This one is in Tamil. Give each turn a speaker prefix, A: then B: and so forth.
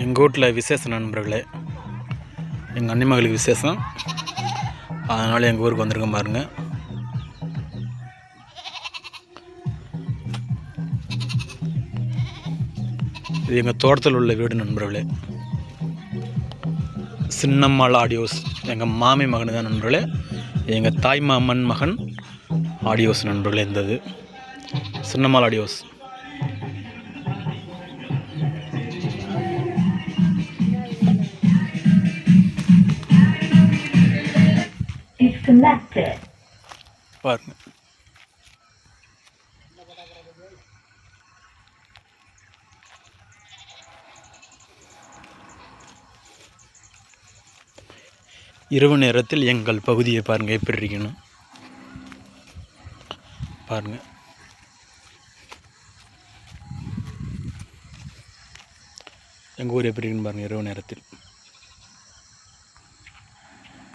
A: எங்கள் வீட்டில் விசேஷம் நண்பர்களே, எங்கள் அண்ணி மகளுக்கு விசேஷம். அதனால் எங்கள் ஊருக்கு வந்திருக்கேன் பாருங்கள். இது எங்கள் தோட்டத்தில் உள்ள வீடு நண்பர்களே. சின்னம்மாள் ஆடியோஸ் எங்கள் மாமி மகன் தான் நண்பர்களே. எங்கள் தாய் மாமன் மகன் ஆடியோஸ் நண்பர்களே. இருந்தது சின்னம்மாள் ஆடியோஸ். பாருங்க, இரவு நேரத்தில் எங்கள் பகுதியை பாருங்கள் எப்படி இருக்கணும். பாருங்கள், எங்கள் ஊர் எப்படி இருக்குன்னு பாருங்கள் இரவு நேரத்தில்.